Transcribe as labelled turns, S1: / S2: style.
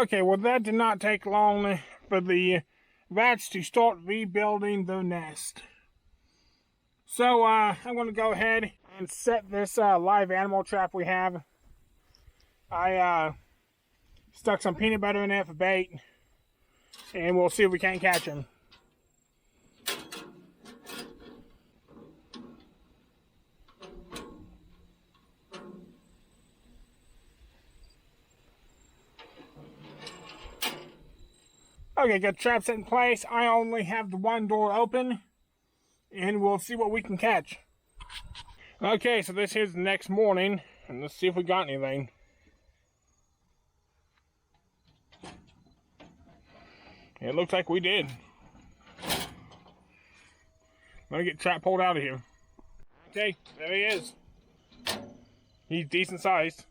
S1: Okay, well that did not take long for the rats to start rebuilding the nest. So I'm going to go ahead and set this live animal trap we have. I stuck some peanut butter in it for bait, and we'll see if we can't catch him. Okay, got the trap set in place. I only have the one door open, and we'll see what we can catch. Okay, so this is the next morning, and let's see if we got anything. It looks like we did. Let me get the trap pulled out of here. Okay, there he is. He's decent sized.